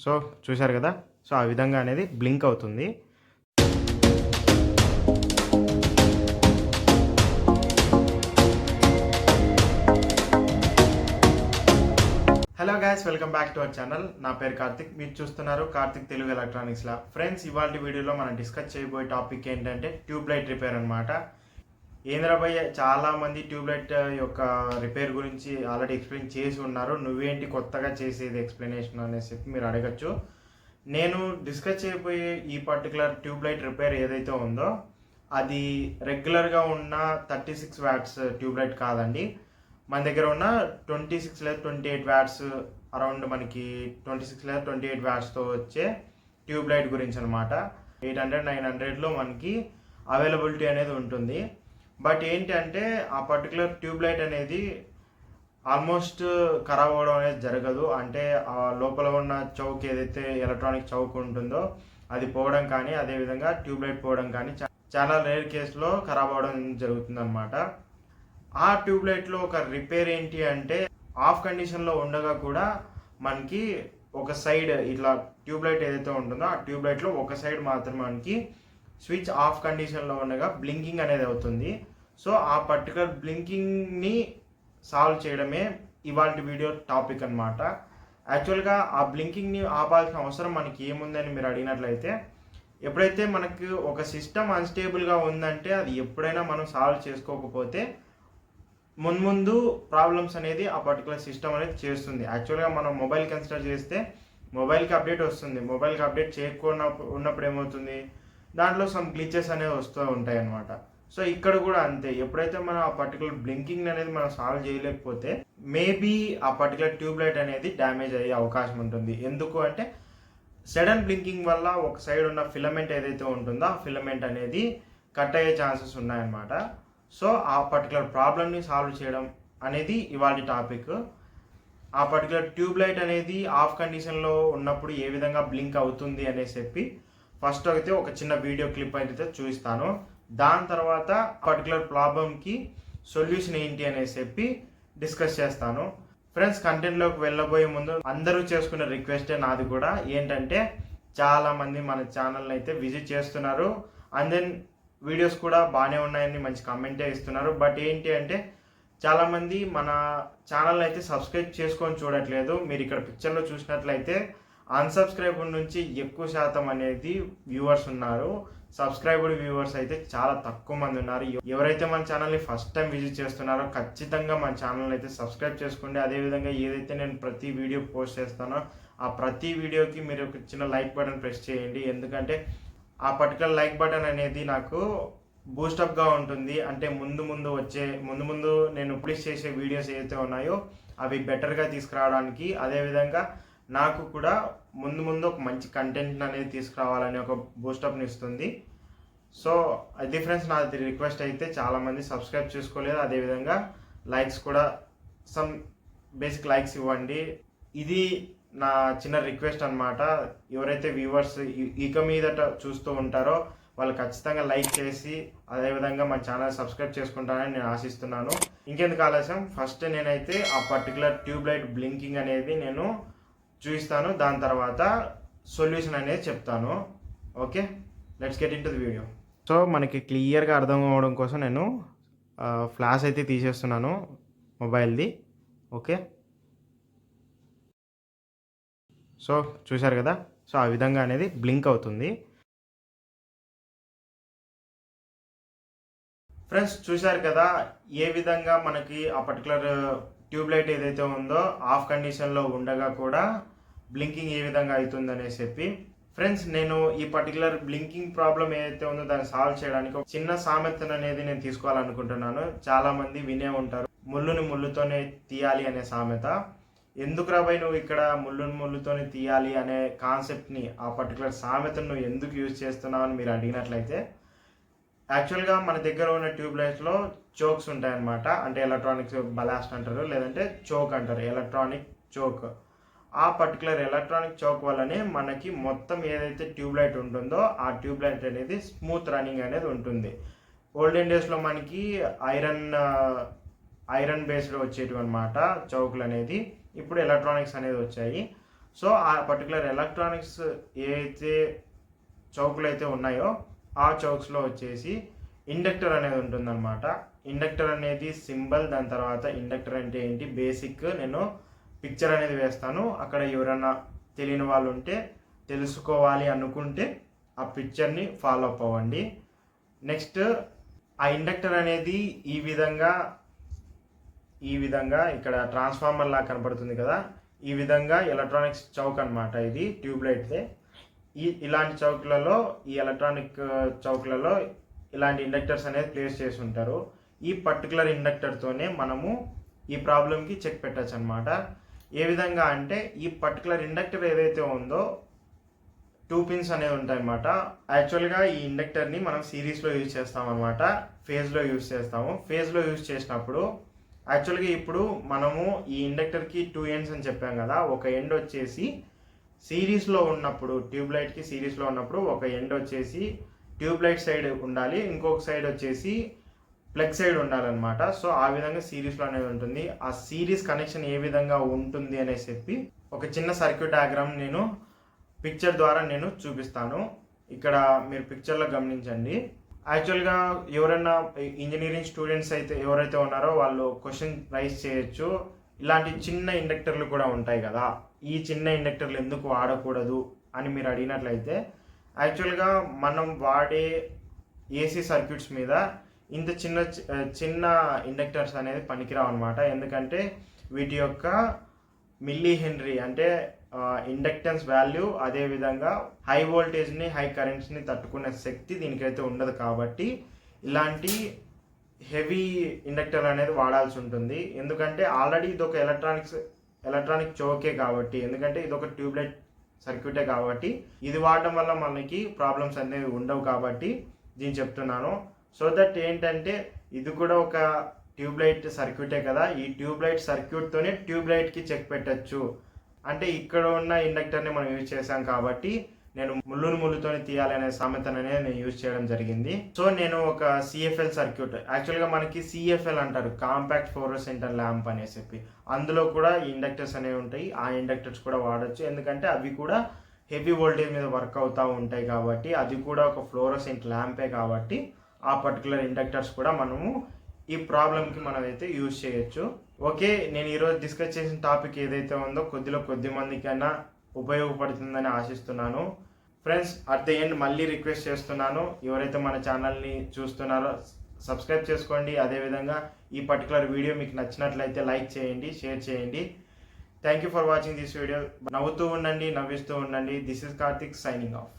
So చూశారు కదా. So ఆ విధంగా అనేది బ్లింక్ అవుతుంది. Hello guys, welcome back to our channel. నా పేరు కార్తిక్, మీరు చూస్తున్నారు Karthik Telugu electronics lab. Friends, ఇవాళ వీడియోలో మనం డిస్కస్ చేయబోయే టాపిక్ ఏంటంటే ట్యూబ్ లైట్ రిపేర్ అనమాట. ఏంద్రభయ్య, చాలా మంది ట్యూబ్ లైట్ యొక్క రిపేర్ గురించి ఆల్రెడీ ఎక్స్ప్లెయిన్ చేసి ఉన్నారు, నువ్వేంటి కొత్తగా చేసేది ఎక్స్ప్లెనేషన్ అనేసి మీరు అడగచ్చు. నేను డిస్కస్ చేయబోయే ఈ పర్టికులర్ ట్యూబ్ లైట్ రిపేర్ ఏదైతే ఉందో అది రెగ్యులర్గా ఉన్న 36 వ్యాట్స్ ట్యూబ్ లైట్ కాదండి. మన దగ్గర ఉన్న 26 లేదా 28 వ్యాట్స్, అరౌండ్ మనకి 26 లేదా 28 వ్యాట్స్తో వచ్చే ట్యూబ్ లైట్ గురించి అనమాట. 800-900లో మనకి అవైలబిలిటీ అనేది ఉంటుంది. బట్ ఏంటంటే ఆ పర్టికులర్ ట్యూబ్ లైట్ అనేది ఆల్మోస్ట్ ఖరాబ్ అవ్వడం అనేది జరగదు. అంటే ఆ లోపల ఉన్న చౌక్ ఏదైతే ఎలక్ట్రానిక్ చౌక్ ఉంటుందో అది పోవడం కానీ, అదేవిధంగా ట్యూబ్ లైట్ పోవడం కానీ చాలా రేర్ కేసులో ఖరాబ్ అవ్వడం జరుగుతుంది అనమాట. ఆ ట్యూబ్ లైట్లో ఒక రిపేర్ ఏంటి అంటే, ఆఫ్ కండిషన్లో ఉండగా కూడా మనకి ఒక సైడ్ ఇట్లా ట్యూబ్ లైట్ ఏదైతే ఉంటుందో ఆ ట్యూబ్ లైట్లో ఒక సైడ్ మాత్రం మనకి స్విచ్ ఆఫ్ కండిషన్లో ఉండగా బ్లింకింగ్ అనేది అవుతుంది. సో ఆ పర్టికులర్ బ్లింకింగ్ని సాల్వ్ చేయడమే ఇవాళ వీడియో టాపిక్ అనమాట. యాక్చువల్గా ఆ బ్లింకింగ్ని ఆపాల్సిన అవసరం మనకి ఏముందని మీరు అడిగినట్లయితే, ఎప్పుడైతే మనకు ఒక సిస్టమ్ అన్స్టేబుల్గా ఉందంటే అది ఎప్పుడైనా మనం సాల్వ్ చేసుకోకపోతే ముందు ప్రాబ్లమ్స్ అనేది ఆ పర్టికులర్ సిస్టమ్ అనేది చేస్తుంది. యాక్చువల్గా మనం మొబైల్ కన్సిడర్ చేస్తే మొబైల్కి అప్డేట్ వస్తుంది. మొబైల్కి అప్డేట్ చేయకుండా ఉన్నప్పుడు ఏమవుతుంది, దాంట్లో సమ్ గ్లిచెస్ అనేవి వస్తూ ఉంటాయి అన్నమాట. సో ఇక్కడ కూడా అంతే, ఎప్పుడైతే మనం ఆ పర్టికులర్ బ్లింకింగ్ అనేది మనం సాల్వ్ చేయలేకపోతే మేబీ ఆ పర్టికులర్ ట్యూబ్ లైట్ అనేది డ్యామేజ్ అయ్యే అవకాశం ఉంటుంది. ఎందుకు అంటే సడన్ బ్లింకింగ్ వల్ల ఒక సైడ్ ఉన్న ఫిలమెంట్ ఏదైతే ఉంటుందో ఆ ఫిలమెంట్ అనేది కట్ అయ్యే ఛాన్సెస్ ఉన్నాయన్నమాట. సో ఆ పర్టికులర్ ప్రాబ్లమ్ని సాల్వ్ చేయడం అనేది ఇవాళ టాపిక్. ఆ పర్టికులర్ ట్యూబ్ లైట్ అనేది ఆఫ్ కండిషన్లో ఉన్నప్పుడు ఏ విధంగా బ్లింక్ అవుతుంది అనేసి చెప్పి ఫస్ట్ అయితే ఒక చిన్న వీడియో క్లిప్ అయితే చూపిస్తాను. దాని తర్వాత పర్టికులర్ ప్రాబ్లమ్కి సొల్యూషన్ ఏంటి అనేసి చెప్పి డిస్కస్ చేస్తాను. ఫ్రెండ్స్, కంటెంట్లోకి వెళ్ళబోయే ముందు అందరూ చేసుకునే రిక్వెస్టే నాది కూడా. ఏంటంటే చాలామంది మన ఛానల్ని అయితే విజిట్ చేస్తున్నారు, అండ్ దెన్ వీడియోస్ కూడా బాగానే ఉన్నాయని మంచి కమెంటే ఇస్తున్నారు. బట్ ఏంటి అంటే చాలామంది మన ఛానల్ని అయితే సబ్స్క్రైబ్ చేసుకొని చూడట్లేదు. మీరు ఇక్కడ పిక్చర్లో చూసినట్లయితే అన్సబ్స్క్రైబర్ నుంచి ఎక్కువ శాతం అనేది వ్యూవర్స్ ఉన్నారు. సబ్స్క్రైబర్డ్ వ్యూవర్స్ అయితే చాలా తక్కువ మంది ఉన్నారు. ఎవరైతే మన ఛానల్ని ఫస్ట్ టైం విజిట్ చేస్తున్నారో ఖచ్చితంగా మన ఛానల్ని అయితే సబ్స్క్రైబ్ చేసుకోండి. అదేవిధంగా ఏదైతే నేను ప్రతి వీడియో పోస్ట్ చేస్తానో ఆ ప్రతి వీడియోకి మీరు ఒక చిన్న లైక్ బటన్ ప్రెస్ చేయండి. ఎందుకంటే ఆ పర్టికులర్ లైక్ బటన్ అనేది నాకు బూస్టప్గా ఉంటుంది. అంటే ముందు నేను పబ్లిష్ చేసే వీడియోస్ ఏదైతే ఉన్నాయో అవి బెటర్గా తీసుకురావడానికి, అదేవిధంగా నాకు కూడా ముందు ఒక మంచి కంటెంట్ అనేది తీసుకురావాలని ఒక బూస్టప్ని ఇస్తుంది. సో అది ఫ్రెండ్స్, నా రిక్వెస్ట్ అయితే చాలామంది సబ్స్క్రైబ్ చేసుకోలేదు. అదేవిధంగా లైక్స్ కూడా సమ్ బేసిక్ లైక్స్ ఇవ్వండి. ఇది నా చిన్న రిక్వెస్ట్ అనమాట. ఎవరైతే వ్యూవర్స్ ఇక మీదట చూస్తూ ఉంటారో వాళ్ళు ఖచ్చితంగా లైక్ చేసి అదేవిధంగా మా ఛానల్ సబ్స్క్రైబ్ చేసుకుంటానని నేను ఆశిస్తున్నాను. ఇంకెందుకు ఆలస్యం, ఫస్ట్ నేనైతే ఆ పర్టికులర్ ట్యూబ్ లైట్ బ్లింకింగ్ అనేది నేను చూపిస్తాను, దాని తర్వాత సొల్యూషన్ అనేది చెప్తాను. Okay, let's get in to the video. So మనకి క్లియర్గా అర్థం అవ్వడం కోసం నేను ఫ్లాష్ అయితే తీసేస్తున్నాను మొబైల్ది. ఓకే, సో చూశారు కదా. సో ఆ విధంగా అనేది బ్లింక్ అవుతుంది. ఫ్రెండ్స్, చూశారు కదా ఏ విధంగా మనకి ఆ పర్టికులర్ ట్యూబ్ లైట్ ఏదైతే ఉందో ఆఫ్ కండిషన్లో ఉండగా కూడా బ్లింకింగ్ ఏ విధంగా అవుతుంది అనేసి చెప్పి. ఫ్రెండ్స్, నేను ఈ పర్టికులర్ బ్లింకింగ్ ప్రాబ్లం ఏదైతే ఉందో దాన్ని సాల్వ్ చేయడానికి ఒక చిన్న సామెతను అనేది నేను తీసుకోవాలనుకుంటున్నాను. చాలామంది వినే ఉంటారు, ముళ్ళుని ముళ్ళుతోనే తీయాలి అనే సామెత. ఎందుకు రాబాయ్ నువ్వు ఇక్కడ ముళ్ళుతోనే తీయాలి అనే కాన్సెప్ట్ని, ఆ పర్టికులర్ సామెతను నువ్వు ఎందుకు యూజ్ చేస్తున్నావు అని మీరు అడిగినట్లయితే, యాక్చువల్గా మన దగ్గర ఉన్న ట్యూబ్ లైట్స్లో చోక్స్ ఉంటాయన్నమాట. అంటే ఎలక్ట్రానిక్స్ బలాస్ట్ అంటారు, లేదంటే చోక్ అంటారు, ఎలక్ట్రానిక్ చోక్. ఆ పర్టికులర్ ఎలక్ట్రానిక్ చోక్ వల్లనే మనకి మొత్తం ఏదైతే ట్యూబ్ లైట్ ఉంటుందో ఆ ట్యూబ్ లైట్ అనేది స్మూత్ రన్నింగ్ అనేది ఉంటుంది. ఓల్డెన్ డేస్లో మనకి ఐరన్ బేస్డ్ వచ్చేటివి అనమాట చౌకులు అనేది. ఇప్పుడు ఎలక్ట్రానిక్స్ అనేది వచ్చాయి. సో ఆ పర్టికులర్ ఎలక్ట్రానిక్స్ ఏదైతే చౌకులు అయితే ఉన్నాయో ఆ చౌక్స్లో వచ్చేసి ఇండక్టర్ అనేది ఉంటుందన్నమాట. ఇండక్టర్ అనేది సింబల్, దాని తర్వాత ఇండక్టర్ అంటే ఏంటి బేసిక్ నేను పిక్చర్ అనేది వేస్తాను. అక్కడ ఎవరైనా తెలియని వాళ్ళు ఉంటే, తెలుసుకోవాలి అనుకుంటే ఆ పిక్చర్ని ఫాలో అప్ అవ్వండి. నెక్స్ట్ ఆ ఇండక్టర్ అనేది ఈ విధంగా ఇక్కడ ట్రాన్స్ఫార్మర్ లాగా కనపడుతుంది కదా, ఈ విధంగా ఎలక్ట్రానిక్స్ చౌక్ అనమాట. ఇది ట్యూబ్లైట్దే. ఇలాంటి చౌక్లలో, ఈ ఎలక్ట్రానిక్ చౌక్లలో ఇలాంటి ఇండక్టర్స్ అనేది ప్లేస్ చేసి ఉంటారు. ఈ పర్టికులర్ ఇండక్టర్తోనే మనము ఈ ప్రాబ్లంకి చెక్ పెట్టచ్చు అనమాట. ఏ విధంగా అంటే ఈ పర్టికులర్ ఇండక్టర్ ఏదైతే ఉందో 2 పిన్స్ అనేవి ఉంటాయన్నమాట. యాక్చువల్గా ఈ ఇండక్టర్ని మనం సిరీస్లో యూజ్ చేస్తాం అనమాట, ఫేజ్లో యూజ్ చేస్తాము. ఫేజ్లో యూజ్ చేసినప్పుడు యాక్చువల్గా ఇప్పుడు మనము ఈ ఇండక్టర్కి 2 ఎండ్స్ అని చెప్పాం కదా. ఒక ఎండ్ వచ్చేసి సిరీస్లో ఉన్నప్పుడు, ట్యూబ్లైట్కి సిరీస్లో ఉన్నప్పుడు ఒక ఎండ్ వచ్చేసి ట్యూబ్లైట్ సైడ్ ఉండాలి, ఇంకొక సైడ్ వచ్చేసి ప్లగ్ సైడ్ ఉండాలన్నమాట. సో ఆ విధంగా సిరీస్లో అనేది ఉంటుంది. ఆ సిరీస్ కనెక్షన్ ఏ విధంగా ఉంటుంది అనేసి చెప్పి ఒక చిన్న సర్క్యూట్ డయాగ్రామ్ నేను పిక్చర్ ద్వారా నేను చూపిస్తాను. ఇక్కడ మీరు పిక్చర్లో గమనించండి. యాక్చువల్గా ఎవరైనా ఇంజనీరింగ్ స్టూడెంట్స్ అయితే ఎవరైతే ఉన్నారో వాళ్ళు క్వశ్చన్ రైజ్ చేయొచ్చు. ఇలాంటి చిన్న ఇండక్టర్లు కూడా ఉంటాయి కదా, ఈ చిన్న ఇండక్టర్లు ఎందుకు వాడకూడదు అని మీరు అడిగినట్లయితే, యాక్చువల్గా మనం వాడే ఏసీ సర్క్యూట్స్ మీద ఇంత చిన్న ఇండక్టర్స్ అనేది పనికిరావు అనమాట. ఎందుకంటే వీటి యొక్క మిల్లీ హెన్రీ అంటే ఇండక్టెన్స్ వాల్యూ, అదేవిధంగా హై వోల్టేజ్ని, హై కరెంట్స్ని తట్టుకునే శక్తి దీనికైతే ఉండదు. కాబట్టి ఇలాంటి హెవీ ఇండక్టర్ అనేది వాడాల్సి ఉంటుంది. ఎందుకంటే ఆల్రెడీ ఇది ఒక ఎలక్ట్రానిక్ చౌకే కాబట్టి, ఎందుకంటే ఇది ఒక ట్యూబ్లైట్ సర్క్యూటే కాబట్టి ఇది వాడడం వల్ల మనకి ప్రాబ్లమ్స్ అనేవి ఉండవు కాబట్టి దీన్ని చెప్తున్నాను. సో దట్ ఏంటంటే ఇది కూడా ఒక ట్యూబ్లైట్ సర్క్యూటే కదా, ఈ ట్యూబ్లైట్ సర్క్యూట్తోనే ట్యూబ్లైట్కి చెక్ పెట్టచ్చు. అంటే ఇక్కడ ఉన్న ఇండక్టర్ని మనం యూజ్ చేసాం కాబట్టి నేను ముళ్ళుతోనే తీయాలి అనే సామెతనే నేను యూజ్ చేయడం జరిగింది. సో నేను ఒక సిఎఫ్ఎల్ సర్క్యూట్, యాక్చువల్గా మనకి సిఎఫ్ఎల్ అంటారు, కాంపాక్ట్ ఫ్లోరోసెంట్ ల్యాంప్ అనేసి చెప్పి, అందులో కూడా ఈ ఇండక్టర్స్ అనేవి ఉంటాయి. ఆ ఇండక్టర్స్ కూడా వాడచ్చు, ఎందుకంటే అవి కూడా హెవీ వోల్టేజ్ మీద వర్క్ అవుతూ ఉంటాయి కాబట్టి, అది కూడా ఒక ఫ్లోరోసెంట్ ల్యాంపే కాబట్టి ఆ పర్టికులర్ ఇండక్టర్స్ కూడా మనము ఈ ప్రాబ్లంకి మనమైతే యూజ్ చేయొచ్చు. ఓకే, నేను ఈరోజు డిస్కస్ చేసిన టాపిక్ ఏదైతే ఉందో కొద్ది మందికైనా ఉపయోగపడుతుందని ఆశిస్తున్నాను. ఫ్రెండ్స్, అట్ ది ఎండ్ మళ్ళీ రిక్వెస్ట్ చేస్తున్నాను, ఎవరైతే మన ఛానల్ని చూస్తున్నారో సబ్స్క్రైబ్ చేసుకోండి. అదేవిధంగా ఈ పర్టికులర్ వీడియో మీకు నచ్చినట్లయితే లైక్ చేయండి, షేర్ చేయండి. Thank you for watching this video. నవ్వుతూ ఉండండి, నవ్విస్తూ ఉండండి. This is Karthik signing off.